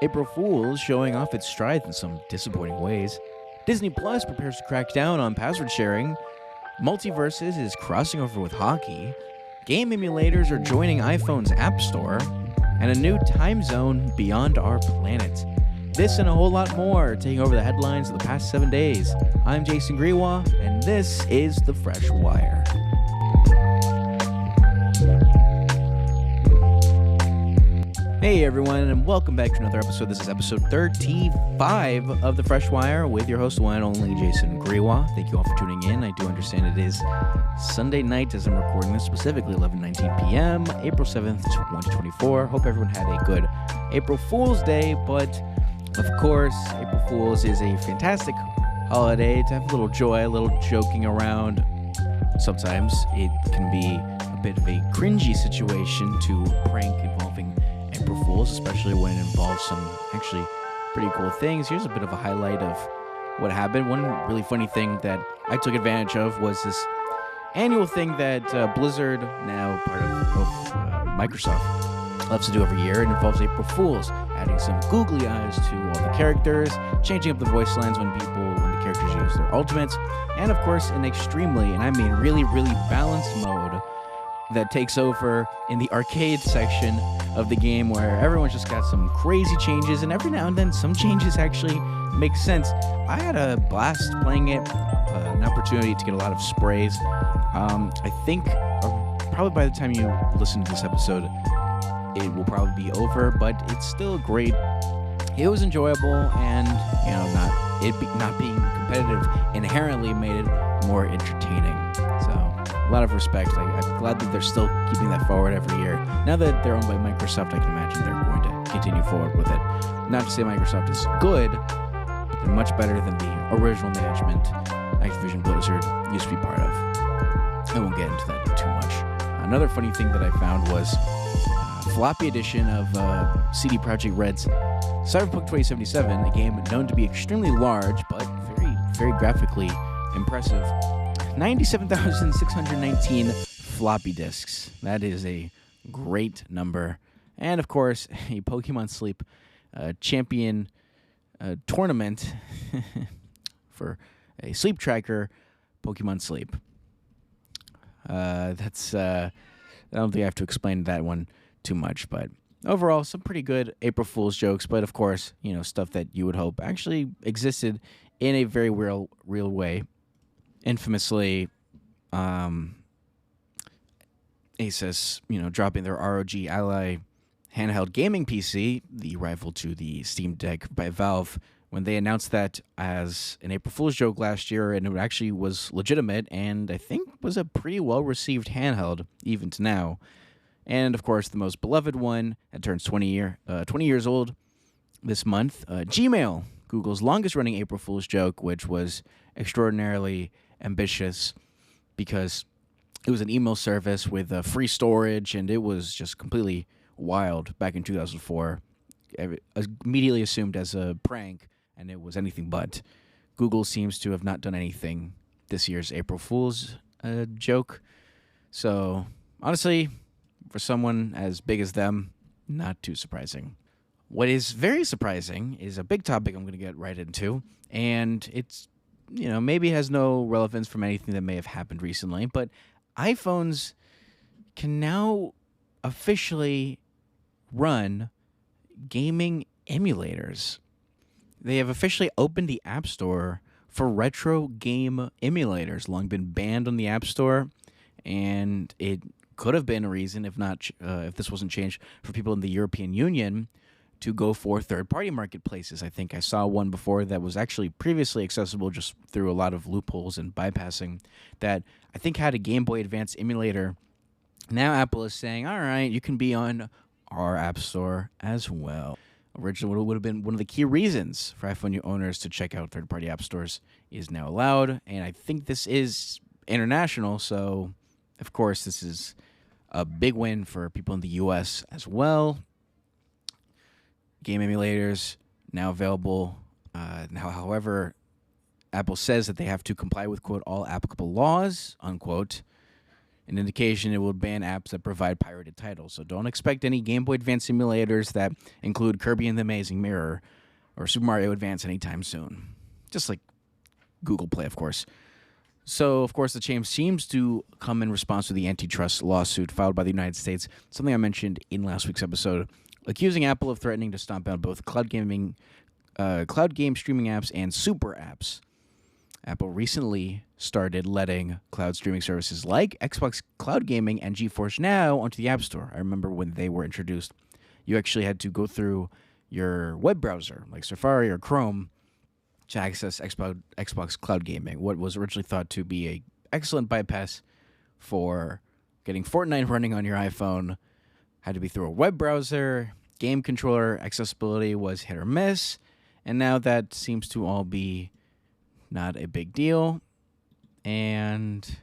April Fool's showing off its stride in some disappointing ways. Disney Plus prepares to crack down on password sharing. MultiVersus is crossing over with hockey. Game emulators are joining iPhone's App Store. And a new time zone beyond our planet. This and a whole lot more taking over the headlines of the past 7 days. I'm Jason Grewa, and this is The Fresh Wire. Hey everyone, and welcome back to another episode. This is episode 35 of The Fresh Wire with your host, one and only Jason Grewa. Thank you all for tuning in. I do understand it is Sunday night as I'm recording this, specifically 11:19 p.m., April 7th, 2024. Hope everyone had a good April Fool's Day, but of course, April Fool's is a fantastic holiday to have a little joy, a little joking around. Sometimes it can be a bit of a cringy situation to prank involving April Fools, especially when it involves some actually pretty cool things. Here's a bit of a highlight of what happened. One really funny thing that I took advantage of was this annual thing that Blizzard, now part of Microsoft, loves to do every year. It involves April Fools, adding some googly eyes to all the characters, changing up the voice lines when the characters use their ultimates, and of course an extremely, and I mean really, really balanced mode that takes over in the arcade section of the game, where everyone's just got some crazy changes, and every now and then some changes actually make sense. I had a blast playing it, an opportunity to get a lot of sprays. I think probably by the time you listen to this episode, it will probably be over, but it's still great. It was enjoyable, and not being competitive inherently made it more entertaining. So a lot of respect. I'm glad that they're still keeping that forward every year. Now that they're owned by Microsoft, I can imagine they're going to continue forward with it. Not to say Microsoft is good, but they're much better than the original management Activision Blizzard used to be part of. I won't get into that too much. Another funny thing that I found was floppy edition of CD Projekt Red's Cyberpunk 2077, a game known to be extremely large but very, very graphically impressive. 97,619 floppy disks. That is a great number. And of course, a Pokemon Sleep champion tournament for a sleep tracker, Pokemon Sleep. I don't think I have to explain that one too much, but overall, some pretty good April Fool's jokes, but of course, stuff that you would hope actually existed in a very real way. Infamously, Asus, dropping their ROG Ally handheld gaming PC, the rival to the Steam Deck by Valve, when they announced that as an April Fool's joke last year, and it actually was legitimate, and I think was a pretty well-received handheld, even to now. And, of course, the most beloved one that turns 20 years old this month, Gmail, Google's longest-running April Fool's joke, which was extraordinarily ambitious because it was an email service with free storage, and it was just completely wild back in 2004. Immediately assumed as a prank, and it was anything but. Google seems to have not done anything this year's April Fool's joke. So, honestly, for someone as big as them, not too surprising. What is very surprising is a big topic I'm going to get right into, and it's, maybe has no relevance from anything that may have happened recently, but iPhones can now officially run gaming emulators. They have officially opened the App Store for retro game emulators, long been banned on the App Store, and it could have been a reason, if this wasn't changed, for people in the European Union to go for third-party marketplaces. I think I saw one before that was actually previously accessible just through a lot of loopholes and bypassing that I think had a Game Boy Advance emulator. Now Apple is saying, all right, you can be on our App Store as well. Originally, what would have been one of the key reasons for iPhone owners to check out third-party app stores is now allowed, and I think this is international, so of course this is a big win for people in the U.S. as well. Game emulators now available. However, Apple says that they have to comply with, quote, all applicable laws, unquote. an indication it will ban apps that provide pirated titles. So don't expect any Game Boy Advance simulators that include Kirby and the Amazing Mirror or Super Mario Advance anytime soon. Just like Google Play, of course. So, of course, the change seems to come in response to the antitrust lawsuit filed by the United States, something I mentioned in last week's episode, accusing Apple of threatening to stomp out both cloud game streaming apps and super apps. Apple recently started letting cloud streaming services like Xbox Cloud Gaming and GeForce Now onto the App Store. I remember when they were introduced, you actually had to go through your web browser, like Safari or Chrome, to access Xbox Cloud Gaming, what was originally thought to be an excellent bypass for getting Fortnite running on your iPhone. Had to be through a web browser, game controller, accessibility was hit or miss, and now that seems to all be not a big deal. And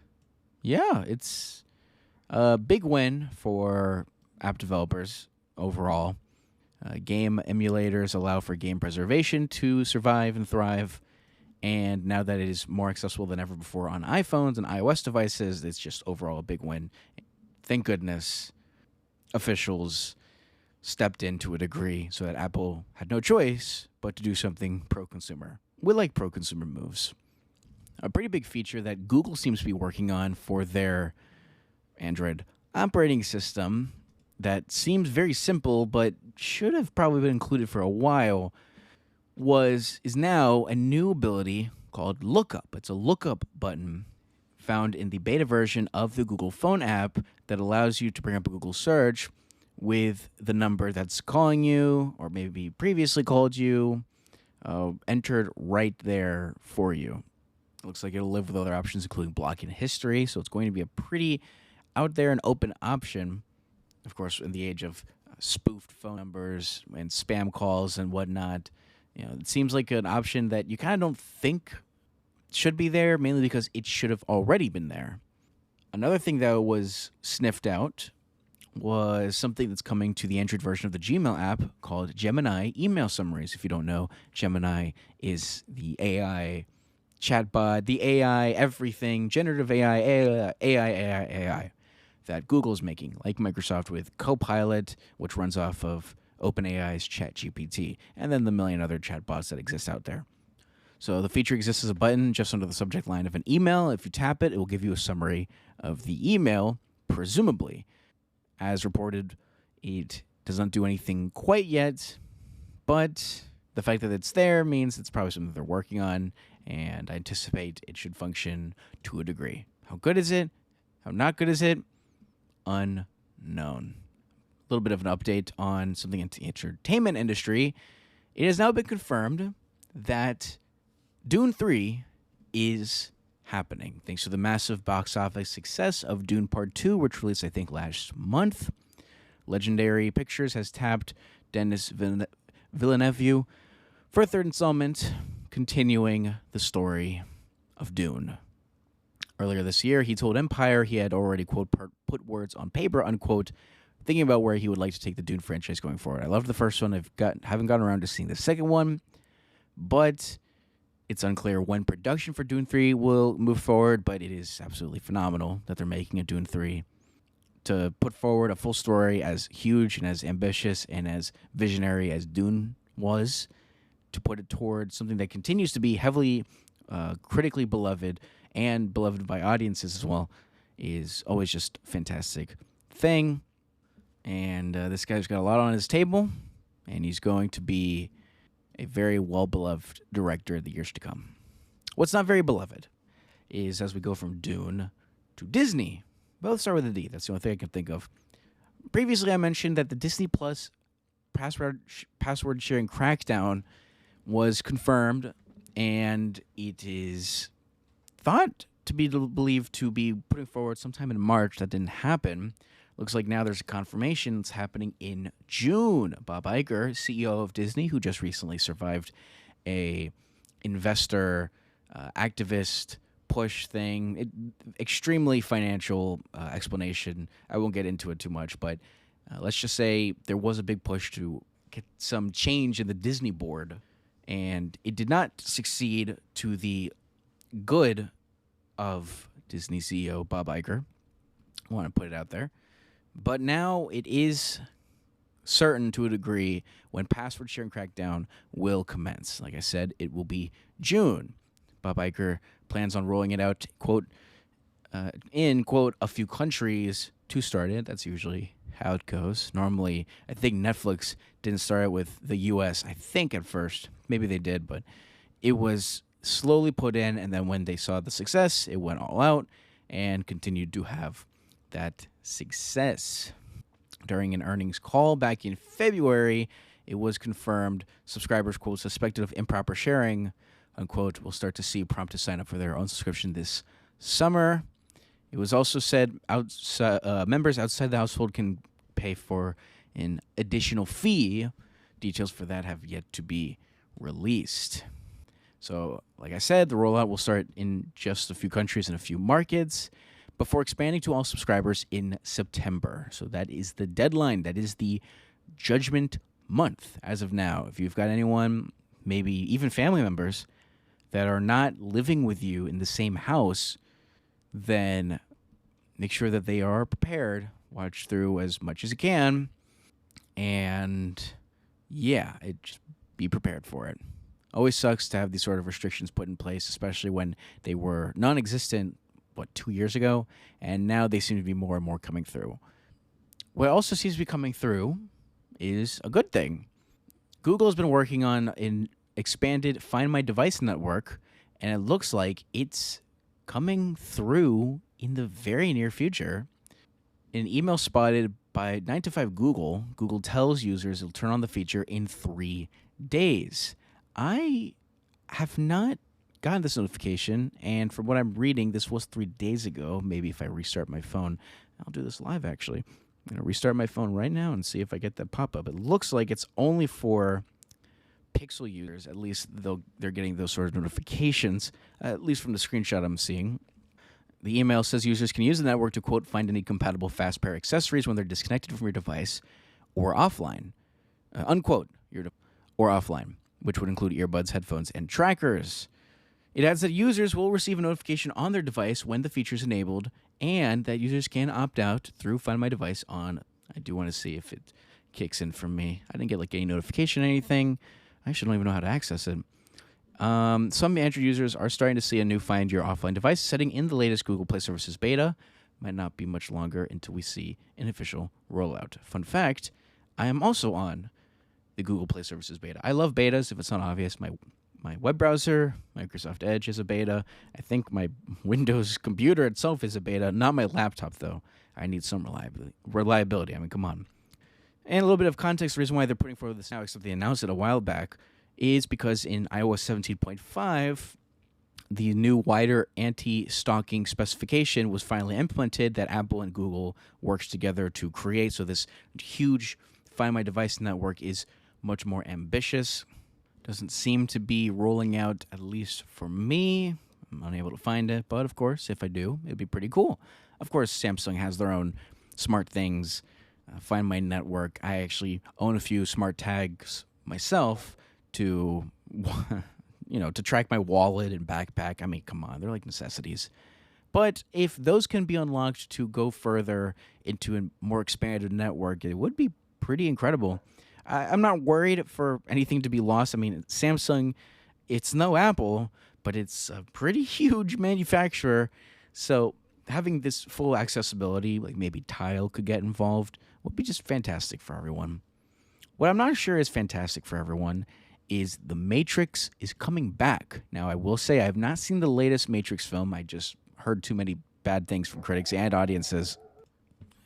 yeah, it's a big win for app developers overall. Game emulators allow for game preservation to survive and thrive, and now that it is more accessible than ever before on iPhones and iOS devices, it's just overall a big win. Thank goodness officials stepped in to a degree so that Apple had no choice but to do something pro-consumer. We like pro-consumer moves. A pretty big feature that Google seems to be working on for their Android operating system that seems very simple but should have probably been included for a while is now a new ability called Lookup. It's a lookup button found in the beta version of the Google Phone app that allows you to bring up a Google search with the number that's calling you or maybe previously called you entered right there for you. It looks like it'll live with other options including blocking history, so it's going to be a pretty out there and open option. Of course, in the age of spoofed phone numbers and spam calls and whatnot, it seems like an option that you kind of don't think should be there, mainly because it should have already been there. Another thing that was sniffed out was something that's coming to the Android version of the Gmail app called Gemini Email Summaries. If you don't know, Gemini is the AI chatbot, the AI everything, generative AI that Google's making, like Microsoft with Copilot, which runs off of OpenAI's ChatGPT, and then the million other chatbots that exist out there. So the feature exists as a button just under the subject line of an email. If you tap it, it will give you a summary of the email, presumably. As reported, it does not do anything quite yet, but the fact that it's there means it's probably something they're working on, and I anticipate it should function to a degree. How good is it? How not good is it? Unknown. A little bit of an update on something in the entertainment industry. It has now been confirmed that Dune 3 is happening, thanks to the massive box office success of Dune Part 2, which released, I think, last month. Legendary Pictures has tapped Denis Villeneuve for a third installment, continuing the story of Dune. Earlier this year, he told Empire he had already, quote, put words on paper, unquote, thinking about where he would like to take the Dune franchise going forward. I loved the first one. Haven't gotten around to seeing the second one, but it's unclear when production for Dune 3 will move forward, but it is absolutely phenomenal that they're making a Dune 3 to put forward a full story as huge and as ambitious and as visionary as Dune was, to put it towards something that continues to be heavily critically beloved and beloved by audiences as well, is always just a fantastic thing. And this guy's got a lot on his table, and he's going to be a very well-beloved director in the years to come. What's not very beloved is, as we go from Dune to Disney, both start with a D. That's the only thing I can think of. Previously, I mentioned that the Disney Plus password sharing crackdown was confirmed, and it is thought to be believed to be putting forward sometime in March. That didn't happen. Looks like now there's a confirmation it's happening in June. Bob Iger, CEO of Disney, who just recently survived a investor activist push thing, extremely financial explanation. I won't get into it too much, but let's just say there was a big push to get some change in the Disney board, and it did not succeed to the good of Disney CEO Bob Iger. Want to put it out there. But now it is certain to a degree when password sharing crackdown will commence. Like I said, it will be June. Bob Iger plans on rolling it out, quote, in, quote, a few countries to start it. That's usually how it goes. Normally, I think Netflix didn't start it with the U.S., I think, at first. Maybe they did, but it was slowly put in, and then when they saw the success, it went all out and continued to have that success. During an earnings call back in February, it was confirmed subscribers, quote, suspected of improper sharing, unquote, will start to see prompt to sign up for their own subscription this summer. It was also said members outside the household can pay for an additional fee. Details for that have yet to be released. So, like I said, the rollout will start in just a few countries and a few markets before expanding to all subscribers in September. So that is the deadline. That is the judgment month as of now. If you've got anyone, maybe even family members, that are not living with you in the same house, then make sure that they are prepared. Watch through as much as you can. And yeah, just be prepared for it. Always sucks to have these sort of restrictions put in place, especially when they were non-existent, 2 years ago? And now they seem to be more and more coming through. What also seems to be coming through is a good thing. Google has been working on an expanded Find My Device network, and it looks like it's coming through in the very near future. In an email spotted by 9 to 5 Google, Google tells users it'll turn on the feature in 3 days. I have not gotten this notification, and from what I'm reading, this was 3 days ago. Maybe if I restart my phone, I'll do this live actually. I'm going to restart my phone right now and see if I get that pop-up. It looks like it's only for Pixel users. At least they're getting those sort of notifications, at least from the screenshot I'm seeing. The email says users can use the network to, quote, find any compatible fast pair accessories when they're disconnected from your device or offline, unquote, or offline, which would include earbuds, headphones, and trackers. It adds that users will receive a notification on their device when the feature is enabled, and that users can opt out through Find My Device on. I do want to see if it kicks in from me. I didn't get any notification or anything. I actually don't even know how to access it. Some Android users are starting to see a new Find Your Offline Device setting in the latest Google Play Services beta. Might not be much longer until we see an official rollout. Fun fact, I am also on the Google Play Services beta. I love betas, if it's not obvious. My web browser, Microsoft Edge, is a beta. I think my Windows computer itself is a beta. Not my laptop, though. I need some reliability. I mean, come on. And a little bit of context, the reason why they're putting forward this now, except they announced it a while back, is because in iOS 17.5, the new wider anti-stalking specification was finally implemented that Apple and Google works together to create. So this huge Find My Device network is much more ambitious. Doesn't seem to be rolling out, at least for me. I'm unable to find it, but of course, if I do, it'd be pretty cool. Of course, Samsung has their own smart things. Find My Network. I actually own a few smart tags myself to, to track my wallet and backpack. I mean, come on, they're like necessities. But if those can be unlocked to go further into a more expanded network, it would be pretty incredible. I'm not worried for anything to be lost. I mean, Samsung, it's no Apple, but it's a pretty huge manufacturer. So having this full accessibility, like maybe Tile could get involved, would be just fantastic for everyone. What I'm not sure is fantastic for everyone is The Matrix is coming back. Now, I will say I have not seen the latest Matrix film. I just heard too many bad things from critics and audiences.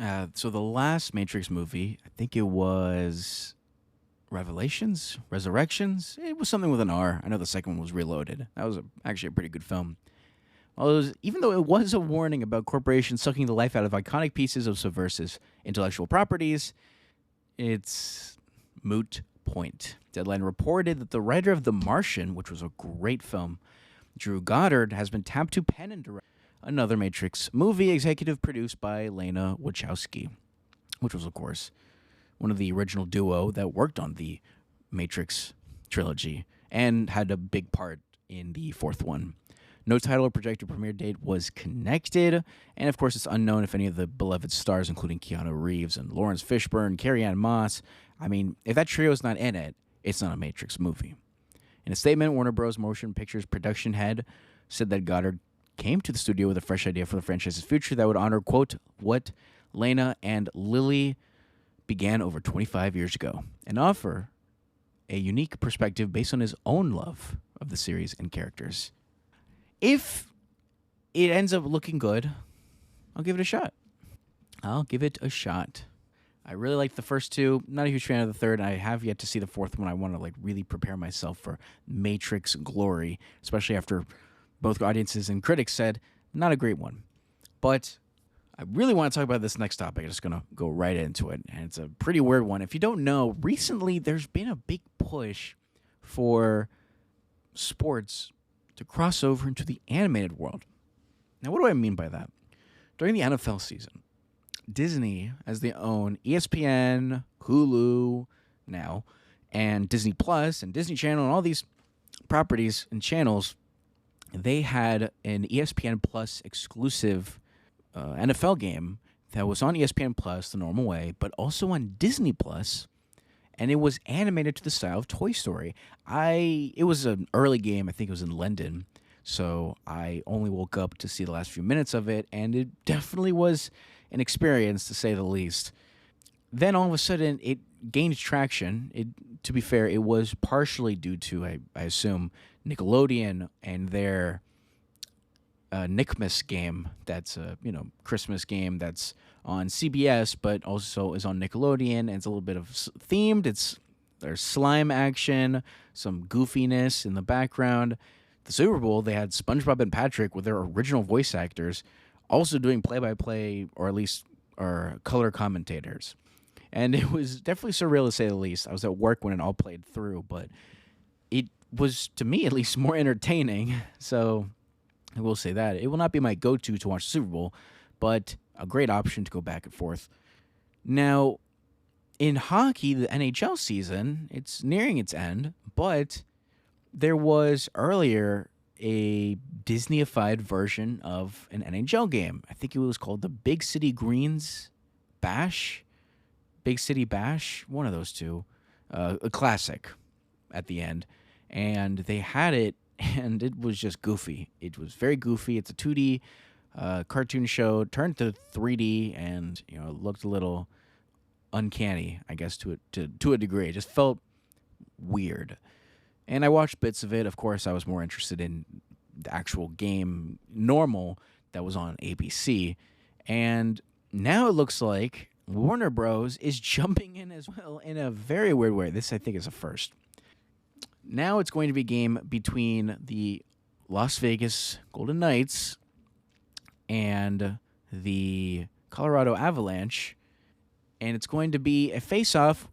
So the last Matrix movie, I think it was Resurrections? It was something with an R. I know the second one was Reloaded. That was actually a pretty good film. Even though it was a warning about corporations sucking the life out of iconic pieces of subversive intellectual properties, it's moot point. Deadline reported that the writer of The Martian, which was a great film, Drew Goddard, has been tapped to pen and direct another Matrix movie, executive produced by Lana Wachowski, which was, of course, one of the original duo that worked on the Matrix trilogy and had a big part in the fourth one. No title or projected premiere date was connected, and of course, it's unknown if any of the beloved stars, including Keanu Reeves and Lawrence Fishburne, Carrie-Anne Moss, I mean, if that trio is not in it, it's not a Matrix movie. In a statement, Warner Bros. Motion Pictures production head said that Goddard came to the studio with a fresh idea for the franchise's future that would honor, quote, what Lena and Lily began over 25 years ago, and offer a unique perspective based on his own love of the series and characters. If it ends up looking good, I'll give it a shot. I'll give it a shot. I really liked the first two. Not a huge fan of the third. I have yet to see the fourth one. I want to really prepare myself for Matrix glory, especially after both audiences and critics said not a great one. But I really want to talk about this next topic. I'm just going to go right into it. And it's a pretty weird one. If you don't know, recently there's been a big push for sports to cross over into the animated world. Now, what do I mean by that? During the NFL season, Disney, as they own ESPN, Hulu now, and Disney Plus and Disney Channel and all these properties and channels, they had an ESPN Plus exclusive NFL game that was on ESPN Plus the normal way, but also on Disney Plus, and it was animated to the style of Toy Story. It was an early game. I think it was in London, so I only woke up to see the last few minutes of it, and it definitely was an experience, to say the least. Then all of a sudden, it gained traction. To be fair, it was partially due to, I assume, Nickelodeon and their Nickmas game. That's a Christmas game that's on CBS, but also is on Nickelodeon, and it's a little bit of themed. There's slime action, some goofiness in the background. The Super Bowl, they had SpongeBob and Patrick with their original voice actors, also doing play-by-play, or at least color commentators. And it was definitely surreal, to say the least. I was at work when it all played through, but it was, to me at least, more entertaining. So I will say that. It will not be my go-to to watch the Super Bowl, but a great option to go back and forth. Now, in hockey, the NHL season, it's nearing its end, but there was earlier a Disney-ified version of an NHL game. I think it was called the Big City Greens Bash, Big City Bash, one of those two, a classic at the end. And they had it, and it was just goofy. It was very goofy. It's a 2D cartoon show turned to 3D, and it looked a little uncanny, I guess, to a degree. It just felt weird. And I watched bits of it. Of course, I was more interested in the actual game, normal, that was on ABC. And now it looks like Warner Bros. Is jumping in as well in a very weird way. This, I think, is a first. Now it's going to be a game between the Las Vegas Golden Knights and the Colorado Avalanche. And it's going to be a face-off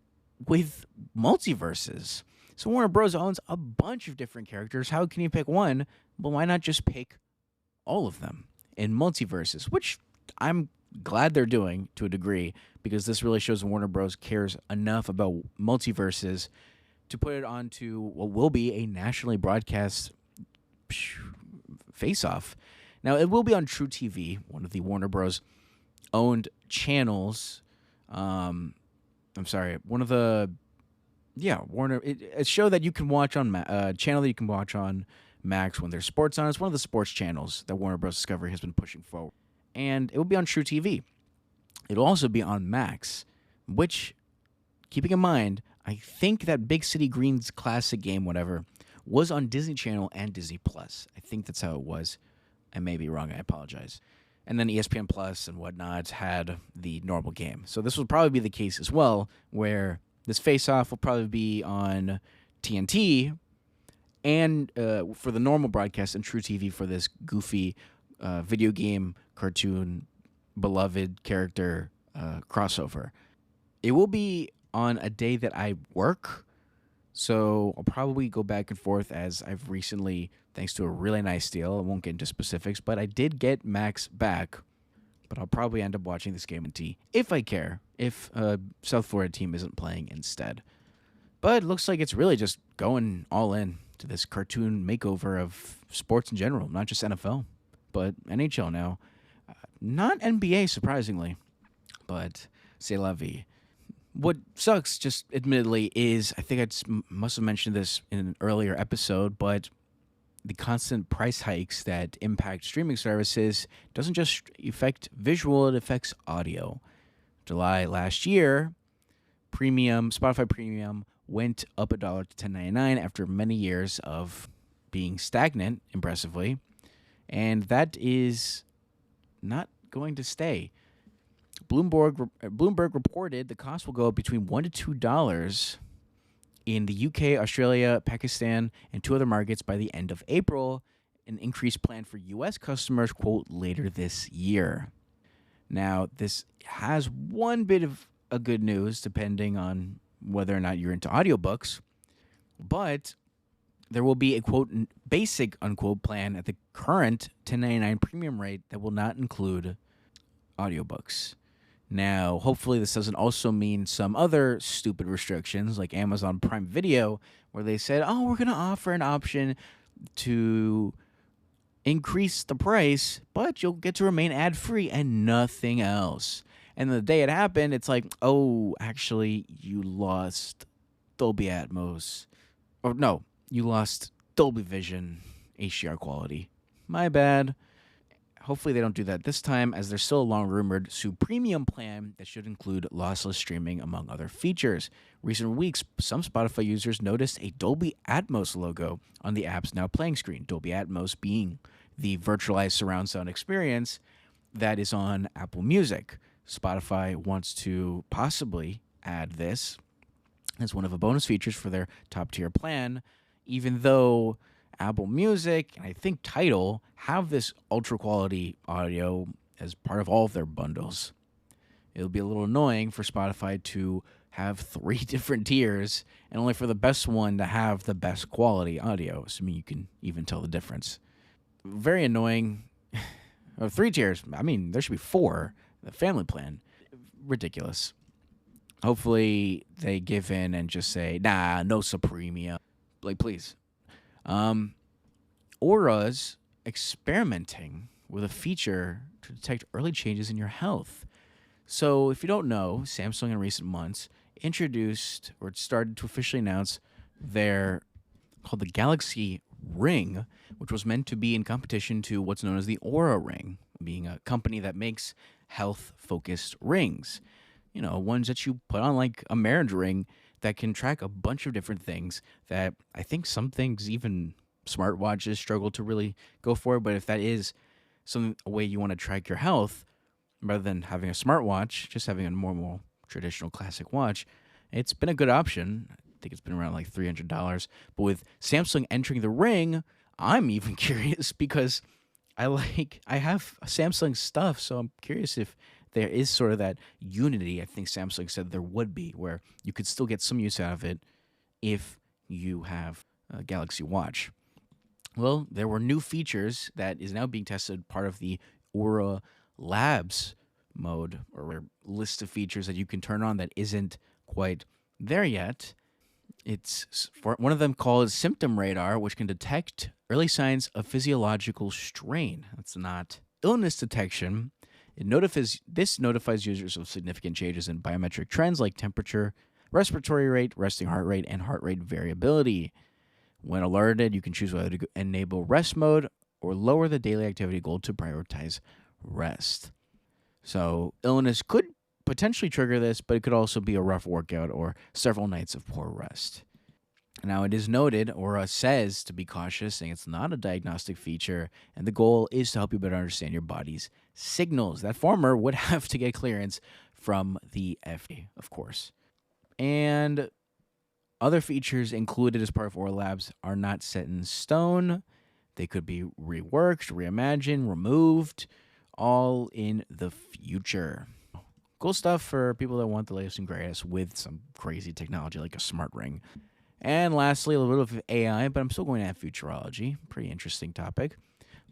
with MultiVersus. So Warner Bros. Owns a bunch of different characters. How can you pick one? Well, why not just pick all of them in MultiVersus, which I'm glad they're doing to a degree, because this really shows Warner Bros. Cares enough about MultiVersus to put it onto what will be a nationally broadcast face-off. Now, it will be on True TV, one of the Warner Bros. Owned channels. One of the... Yeah, Warner. It's a show that you can watch on channel that you can watch on Max when there's sports on. It's one of the sports channels that Warner Bros. Discovery has been pushing forward, and it will be on True TV. It'll also be on Max, which, keeping in mind, I think that Big City Greens classic game, whatever, was on Disney Channel and Disney Plus. I think that's how it was. I may be wrong. I apologize. And then ESPN Plus and whatnot had the normal game. So this will probably be the case as well, where this face-off will probably be on TNT and for the normal broadcast, and True TV for this goofy video game, cartoon, beloved character crossover. It will be on a day that I work, so I'll probably go back and forth, as I've recently, thanks to a really nice deal, I won't get into specifics, but I did get Max back. But I'll probably end up watching this game in T, if I care, if South Florida team isn't playing instead. But it looks like it's really just going all in to this cartoon makeover of sports in general, not just NFL, but NHL now. Not NBA, surprisingly, but c'est la vie. What sucks, just admittedly, is I think must have mentioned this in an earlier episode, but the constant price hikes that impact streaming services doesn't just affect visual, it affects audio. July last year, Spotify Premium went up $1 to $10.99 after many years of being stagnant, impressively, and that is not going to stay. Bloomberg reported the cost will go up between $1 to $2 in the UK, Australia, Pakistan, and 2 other markets by the end of April. An increase planned for US customers, quote, later this year. Now, this has one bit of a good news, depending on whether or not you're into audiobooks, but there will be a, quote, basic, unquote, plan at the current $10.99 premium rate that will not include audiobooks. Now, hopefully this doesn't also mean some other stupid restrictions like Amazon Prime Video, where they said, oh, we're going to offer an option to increase the price, but you'll get to remain ad-free and nothing else. And the day it happened, it's like, oh, actually, you lost Dolby Atmos. Or no, you lost Dolby Vision HDR quality. My bad. Hopefully they don't do that this time, as there's still a long-rumored premium plan that should include lossless streaming, among other features. Recent weeks, some Spotify users noticed a Dolby Atmos logo on the app's Now Playing screen, Dolby Atmos being the virtualized surround sound experience that is on Apple Music. Spotify wants to possibly add this as one of the bonus features for their top-tier plan, even though Apple Music and I think Tidal have this ultra quality audio as part of all of their bundles. It'll be a little annoying for Spotify to have 3 different tiers and only for the best one to have the best quality audio, assuming you can even tell the difference. Very annoying. 3 tiers. I mean, there should be 4. The family plan. Ridiculous. Hopefully they give in and just say, nah, no Supremia. Like, please. Aura's experimenting with a feature to detect early changes in your health. So if you don't know, Samsung in recent months introduced or started to officially announce their called the Galaxy Ring, which was meant to be in competition to what's known as the Aura Ring, being a company that makes health-focused rings. You know, ones that you put on like a marriage ring that can track a bunch of different things that I think some things even smartwatches struggle to really go for. But if that is a way you want to track your health, rather than having a smartwatch, just having a normal, traditional classic watch, it's been a good option. I think it's been around like $300. But with Samsung entering the ring, I'm even curious because I have Samsung stuff, so I'm curious if there is sort of that unity I think Samsung said there would be, where you could still get some use out of it if you have a Galaxy Watch. Well, there were new features that is now being tested, part of the Aura Labs mode, or list of features that you can turn on that isn't quite there yet. It's one of them called Symptom Radar, which can detect early signs of physiological strain. That's not illness detection. This notifies users of significant changes in biometric trends like temperature, respiratory rate, resting heart rate, and heart rate variability. When alerted, you can choose whether to enable rest mode or lower the daily activity goal to prioritize rest. So illness could potentially trigger this, but it could also be a rough workout or several nights of poor rest. Now, it is noted, Aura says to be cautious, saying it's not a diagnostic feature, and the goal is to help you better understand your body's signals. That former would have to get clearance from the FDA, of course. And other features included as part of Aura Labs are not set in stone. They could be reworked, reimagined, removed, all in the future. Cool stuff for people that want the latest and greatest with some crazy technology like a smart ring. And lastly, a little bit of AI, but I'm still going to have futurology. Pretty interesting topic.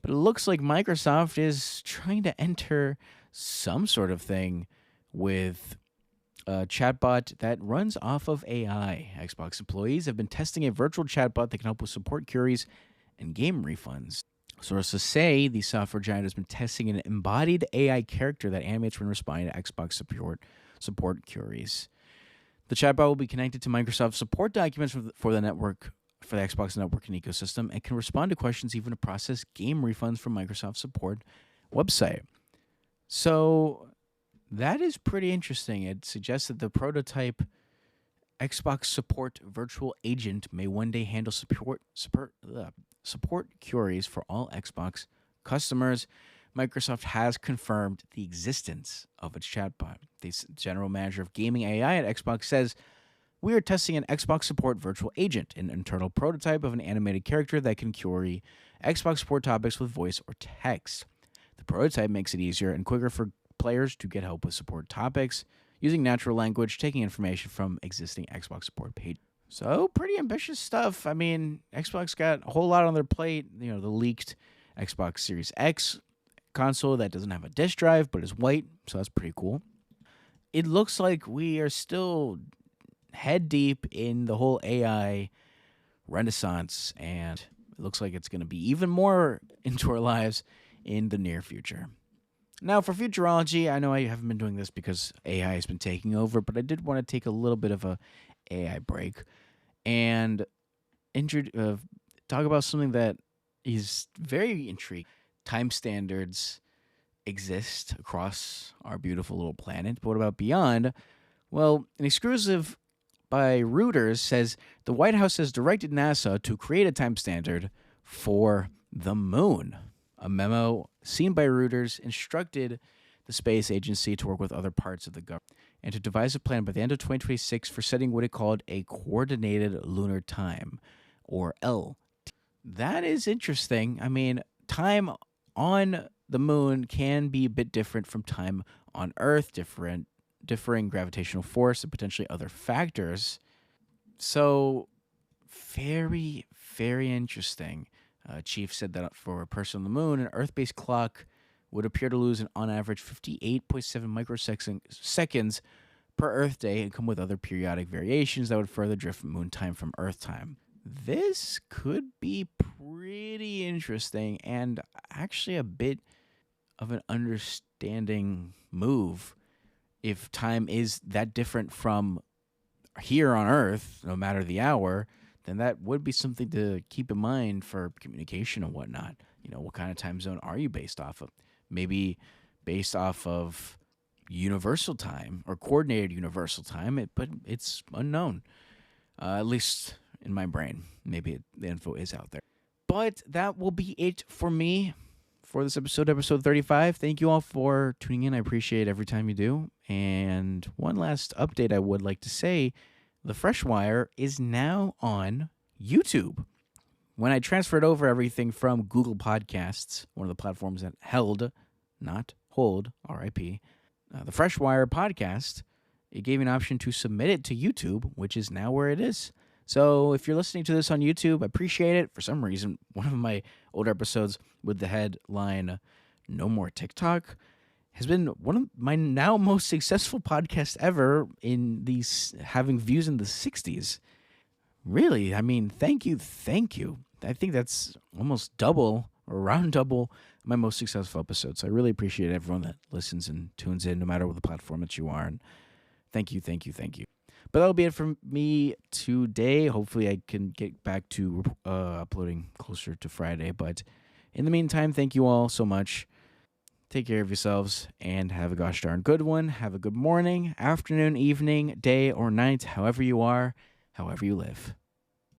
But it looks like Microsoft is trying to enter some sort of thing with a chatbot that runs off of AI. Xbox employees have been testing a virtual chatbot that can help with support queries and game refunds. Sources say the software giant has been testing an embodied AI character that animates when responding to Xbox support queries. The chatbot will be connected to Microsoft support documents for the network, for the Xbox network and ecosystem, and can respond to questions, even to process game refunds from Microsoft support website. So that is pretty interesting. It suggests that the prototype Xbox support virtual agent may one day handle support queries for all Xbox customers. Microsoft has confirmed the existence of its chatbot. The general manager of gaming AI at Xbox says, "We are testing an Xbox support virtual agent, an internal prototype of an animated character that can query Xbox support topics with voice or text. The prototype makes it easier and quicker for players to get help with support topics using natural language, taking information from existing Xbox support pages." So, pretty ambitious stuff. I mean, Xbox got a whole lot on their plate. You know, the leaked Xbox Series X console that doesn't have a disk drive but is white, so that's pretty cool. It looks like we are still head deep in the whole AI renaissance, and it looks like it's going to be even more into our lives in the near future. Now, for futurology, I know I haven't been doing this because AI has been taking over, but I did want to take a little bit of a AI break and talk about something that is very intriguing. Time standards exist across our beautiful little planet, but what about beyond? Well, an exclusive by Reuters says the White House has directed NASA to create a time standard for the moon. A memo seen by Reuters instructed the space agency to work with other parts of the government and to devise a plan by the end of 2026 for setting what it called a coordinated lunar time, or LT. That is interesting. I mean, time on the moon can be a bit different from time on Earth, differing gravitational force and potentially other factors. So, very, very interesting. Chief said that for a person on the moon, an Earth-based clock would appear to lose on average 58.7 microseconds per Earth day and come with other periodic variations that would further drift moon time from Earth time. This could be pretty interesting and actually a bit of an understanding move. If time is that different from here on Earth, no matter the hour, then that would be something to keep in mind for communication and whatnot. You know, what kind of time zone are you based off of? Maybe based off of universal time or coordinated universal time, but it's unknown, at least in my brain. Maybe the info is out there. But that will be it for me for this episode 35. Thank you all for tuning in. I appreciate every time you do. And one last update I would like to say, The Fresh Wire is now on YouTube. When I transferred over everything from Google Podcasts, one of the platforms that held, not hold, RIP, the Fresh Wire podcast, it gave me an option to submit it to YouTube, which is now where it is. So if you're listening to this on YouTube, I appreciate it. For some reason, one of my older episodes with the headline, "No More TikTok," has been one of my now most successful podcasts ever in these, having views in the 60s. Really, I mean, thank you. I think that's almost double or around double my most successful episodes. So I really appreciate everyone that listens and tunes in, no matter what the platform that you are. And thank you. But that'll be it from me today. Hopefully I can get back to uploading closer to Friday. But in the meantime, thank you all so much. Take care of yourselves and have a gosh darn good one. Have a good morning, afternoon, evening, day, or night, however you are, however you live.